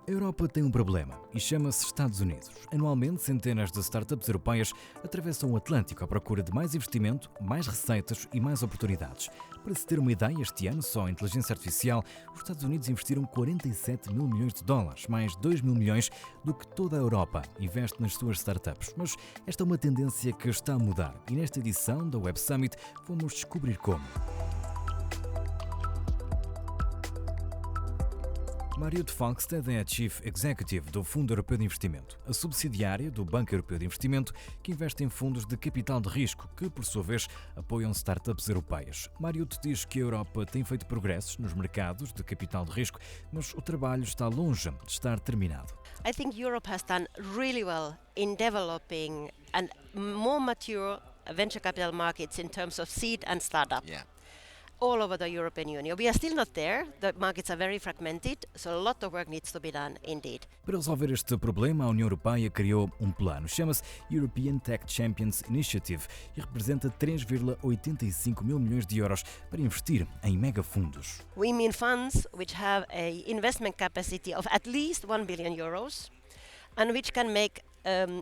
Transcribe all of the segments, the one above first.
A Europa tem um problema e chama-se Estados Unidos. Anualmente, centenas de startups europeias atravessam o Atlântico à procura de mais investimento, mais receitas e mais oportunidades. Para se ter uma ideia, este ano, só em inteligência artificial, os Estados Unidos investiram 47 mil milhões de dólares, mais 2 mil milhões do que toda a Europa investe nas suas startups. Mas esta é uma tendência que está a mudar e nesta edição da Web Summit vamos descobrir como. Mariut Falkstedt é a Chief Executive do Fundo Europeu de Investimento, a subsidiária do Banco Europeu de Investimento que investe em fundos de capital de risco que, por sua vez, apoiam startups europeias. Mariut diz que a Europa tem feito progressos nos mercados de capital de risco, mas o trabalho está longe de estar terminado. I think Europe has done really well in developing a more mature venture capital markets in terms of seed and startup. Yeah. All over the European Union. We are still not there. The markets are very fragmented, so a lot of work needs to be done indeed. Para resolver este problema, a União Europeia criou um plano. Chama-se European Tech Champions Initiative e representa 3,85 mil milhões de euros para investir em megafundos. We mean funds which have a investment capacity of at least 1 billion euros and which can make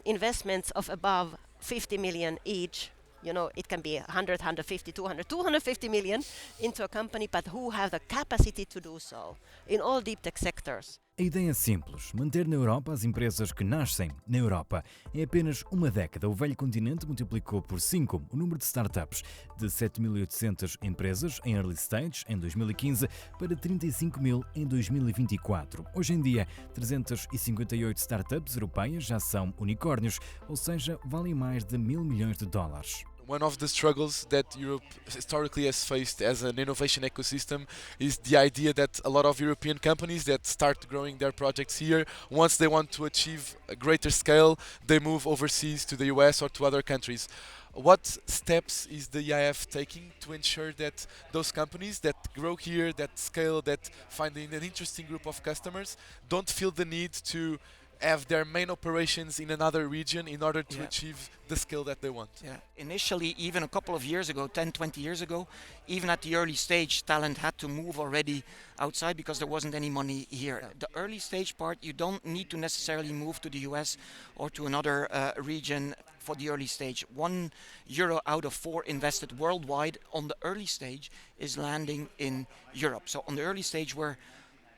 investments of above 50 million each. You know, it can be 100, 150, 200, 250 million into a company, but who have the capacity to do so in all deep tech sectors. A ideia é simples, manter na Europa as empresas que nascem na Europa. Em apenas uma década, o Velho Continente multiplicou por 5 o número de startups, de 7.800 empresas em early stage em 2015 para 35 mil em 2024. Hoje em dia, 358 startups europeias já são unicórnios, ou seja, valem mais de 1.000 milhões de dólares. One of the struggles that Europe historically has faced as an innovation ecosystem is the idea that a lot of European companies that start growing their projects here, once they want to achieve a greater scale, they move overseas to the US or to other countries. What steps is the EIF taking to ensure that those companies that grow here, that scale, that find an interesting group of customers, don't feel the need to have their main operations in another region in order to achieve the scale that they want? Yeah. Initially, even a couple of years ago, 10, 20 years ago, even at the early stage, talent had to move already outside because there wasn't any money here. Yeah. The early stage part, you don't need to necessarily move to the US or to another region for the early stage. €1 out of 4 invested worldwide on the early stage is landing in Europe. So on the early stage, we're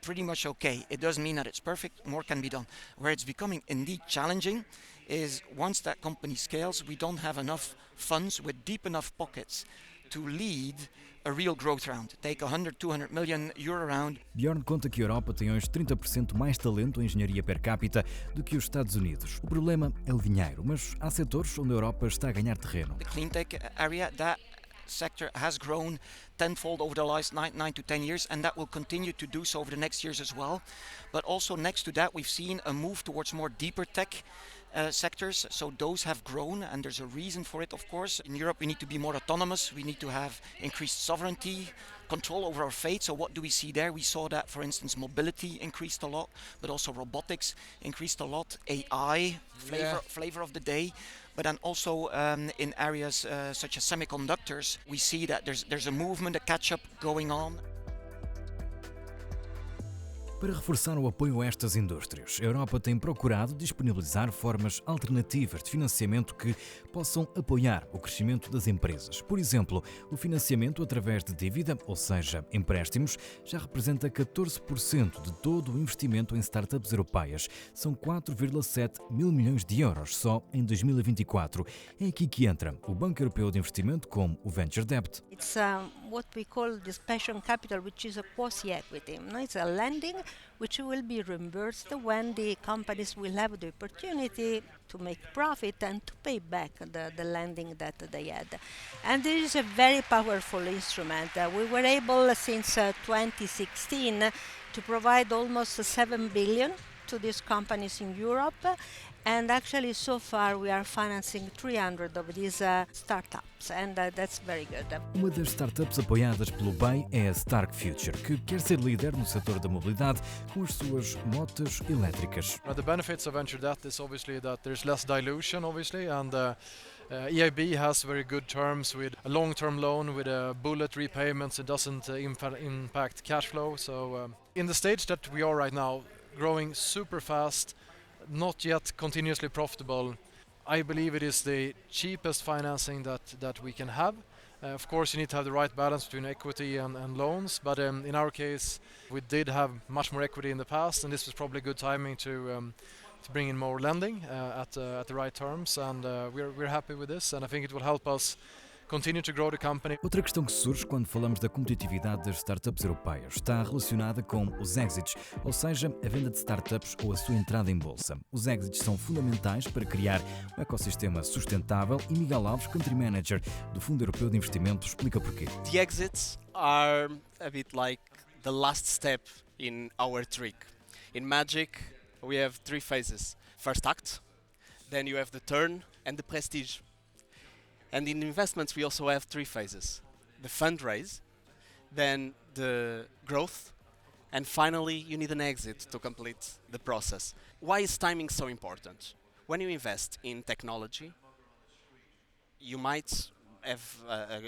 pretty much okay. It doesn't mean that it's perfect, more can be done. Where it's becoming indeed challenging is once that company scales, we don't have enough funds with deep enough pockets to lead a real growth round. Take 100, 200 million euro round. Bjorn conta que a Europa tem hoje 30% mais talento em engenharia per capita do que os Estados Unidos. O problema é o dinheiro, mas há setores onde a Europa está a ganhar terreno. The clean tech area, that sector has grown tenfold over the last 9 to 10 years, and that will continue to do so over the next years as well. But also next to that, we've seen a move towards more deeper tech sectors, so those have grown, and there's a reason for it, of course. In Europe, we need to be more autonomous, we need to have increased sovereignty, control over our fate. So what do we see there? We saw that, for instance, mobility increased a lot, but also robotics increased a lot, AI, flavor of the day. But then also in areas such as semiconductors, we see that there's a movement, a catch-up going on. Para reforçar o apoio a estas indústrias, a Europa tem procurado disponibilizar formas alternativas de financiamento que possam apoiar o crescimento das empresas. Por exemplo, o financiamento através de dívida, ou seja, empréstimos, já representa 14% de todo o investimento em startups europeias. São 4,7 mil milhões de euros só em 2024. É aqui que entra o Banco Europeu de Investimento com o Venture Debt. It's what we call this passion capital, which is a quasi-equity. It's a lending which will be reimbursed when the companies will have the opportunity to make profit and to pay back the lending that they had. And this is a very powerful instrument. We were able since 2016 to provide almost 7 billion to these companies in Europe. And actually, so far, we are financing 300 of these startups, and that's very good. Uma das startups apoiadas pelo BEI é a Stark Future, que quer ser líder no setor da mobilidade com as suas motas elétricas. The benefits of venture debt is obviously that there's less dilution, obviously, and EIB has very good terms with a long-term loan with bullet repayments. It doesn't impact cash flow. So in the stage that we are right now, growing super fast, not yet continuously profitable. I believe it is the cheapest financing that we can have. Of course, you need to have the right balance between equity and loans, but in our case, we did have much more equity in the past, and this was probably good timing to bring in more lending at the right terms, and we're happy with this, and I think it will help us continue to grow the company. Outra questão que surge quando falamos da competitividade das startups europeias está relacionada com os exits, ou seja, a venda de startups ou a sua entrada em bolsa. Os exits são fundamentais para criar um ecossistema sustentável e Miguel Alves, Country Manager do Fundo Europeu de Investimento, explica porquê. The exits are a bit like the last step in our trick. In magic, we have 3 phases. First act, then you have the turn and the prestige. And in investments, we also have 3 phases. The fundraise, then the growth, and finally, you need an exit to complete the process. Why is timing so important? When you invest in technology, you might have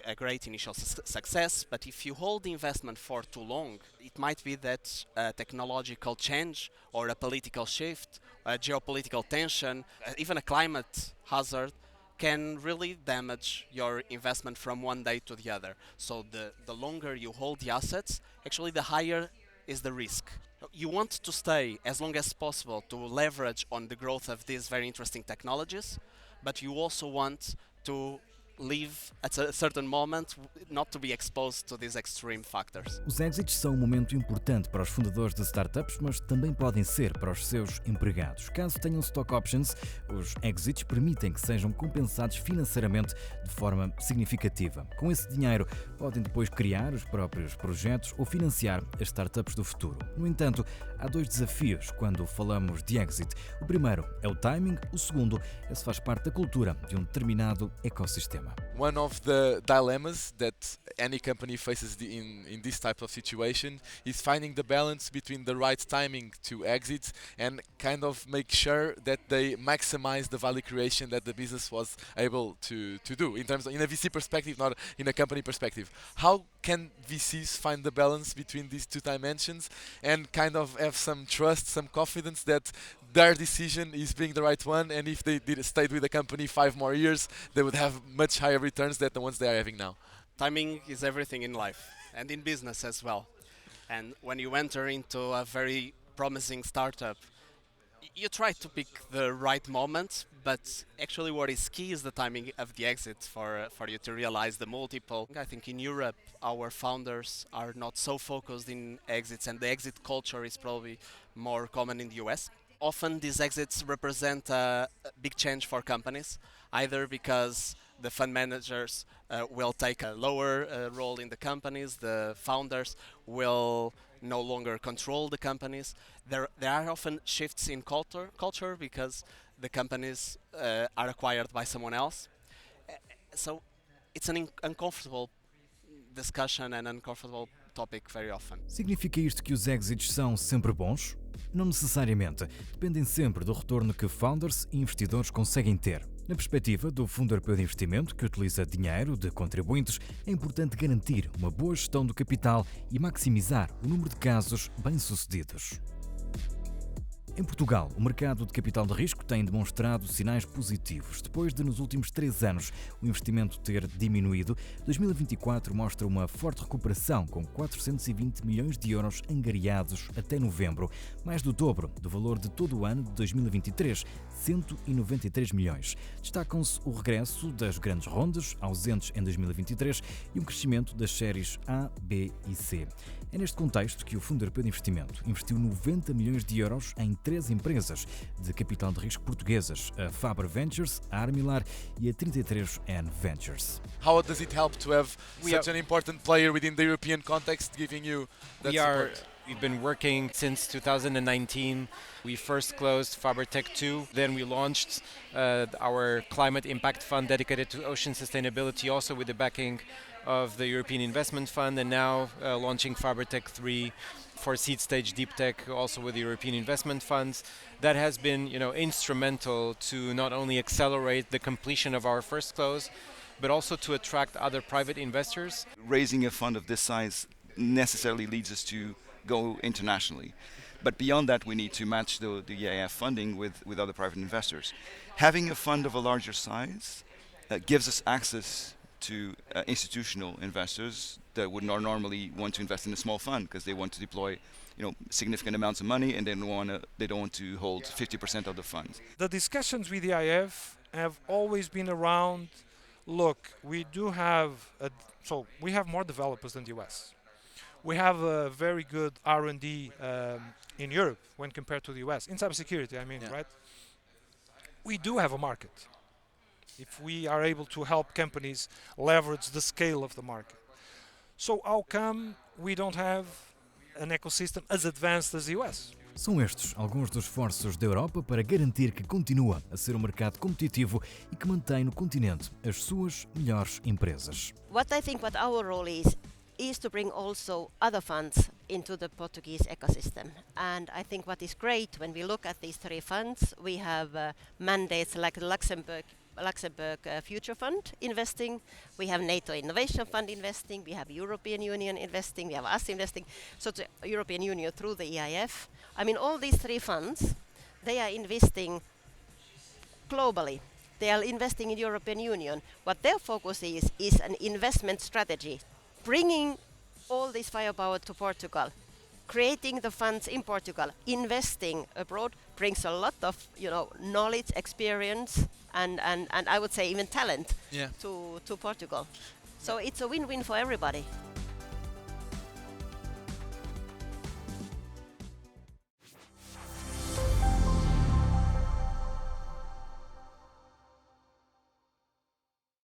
a great initial success, but if you hold the investment for too long, it might be that a technological change or a political shift, a geopolitical tension, even a climate hazard can really damage your investment from one day to the other. So the longer you hold the assets, actually the higher is the risk. You want to stay as long as possible to leverage on the growth of these very interesting technologies, but you also want to leave at a certain moment, not to be exposed to these extreme factors. Os exits são um momento importante para os fundadores de startups, mas também podem ser para os seus empregados. Caso tenham stock options, os exits permitem que sejam compensados financeiramente de forma significativa. Com esse dinheiro, podem depois criar os próprios projetos ou financiar as startups do futuro. No entanto, há 2 desafios quando falamos de exit. O primeiro é o timing, o segundo é se faz parte da cultura de um determinado ecossistema. One of the dilemmas that any company faces in this type of situation is finding the balance between the right timing to exit and kind of make sure that they maximize the value creation that the business was able to do in a VC perspective, not in a company perspective. How can VCs find the balance between these 2 dimensions and kind of have some trust, some confidence that their decision is being the right one, and if they stayed with the company 5 more years, they would have much higher returns than the ones they are having now? Timing is everything in life and in business as well. And when you enter into a very promising startup, you try to pick the right moment, but actually what is key is the timing of the exit for you to realize the multiple. I think in Europe our founders are not so focused in exits, and the exit culture is probably more common in the US. Often these exits represent a big change for companies, either because the fund managers will take a lower role in the companies, the founders will no longer control the companies. There are often shifts in culture because the companies are acquired by someone else. So it's an uncomfortable discussion and uncomfortable topic very often. Significa isto que os exits são sempre bons? Não necessariamente. Dependem sempre do retorno que founders e investidores conseguem ter. Na perspectiva do Fundo Europeu de Investimento, que utiliza dinheiro de contribuintes, é importante garantir uma boa gestão do capital e maximizar o número de casos bem-sucedidos. Em Portugal, o mercado de capital de risco tem demonstrado sinais positivos. Depois de, nos últimos 3 anos, o investimento ter diminuído, 2024 mostra uma forte recuperação, com 420 milhões de euros angariados até novembro, mais do dobro do valor de todo o ano de 2023, 193 milhões. Destacam-se o regresso das grandes rondas, ausentes em 2023, e um crescimento das séries A, B e C. É neste contexto que o Fundo Europeu de Investimento investiu 90 milhões de euros em 3 empresas de capital de risco portuguesas, a Faber Ventures, a Armilar e a 33N Ventures. How does it help to have such an important player within the European context giving you that support? We've been working since 2019. We first closed FaberTech 2, then we launched our climate impact fund dedicated to ocean sustainability, also with the backing of the European Investment Fund, and now launching FaberTech 3 for seed stage deep tech, also with the European Investment Funds. That has been, instrumental to not only accelerate the completion of our first close, but also to attract other private investors. Raising a fund of this size necessarily leads us to go internationally. But beyond that, we need to match the EIF funding with other private investors. Having a fund of a larger size gives us access to institutional investors that would not normally want to invest in a small fund because they want to deploy, significant amounts of money, and they don't want to hold 50% of the funds. The discussions with the EIF have always been around. Look, we have more developers than the US. We have a very good R&D in Europe when compared to the US in cybersecurity. Right? We do have a market. If we are able to help companies leverage the scale of the market. So how come we don't have an ecosystem as advanced as the US? São estes alguns dos esforços da Europa para garantir que continua a ser um mercado competitivo e que mantém no continente as suas melhores empresas. What I think what our role is to bring also other funds into the Portuguese ecosystem. And I think what is great when we look at these three funds, we have mandates like the Luxembourg Future Fund investing, we have NATO Innovation Fund investing, we have European Union investing, we have us investing, so the European Union through the EIF. All these three funds, they are investing globally. They are investing in European Union. What their focus is an investment strategy, bringing all this firepower to Portugal, creating the funds in Portugal, investing abroad brings a lot of knowledge, experience, and I would say even talent to Portugal. So it's a win-win for everybody.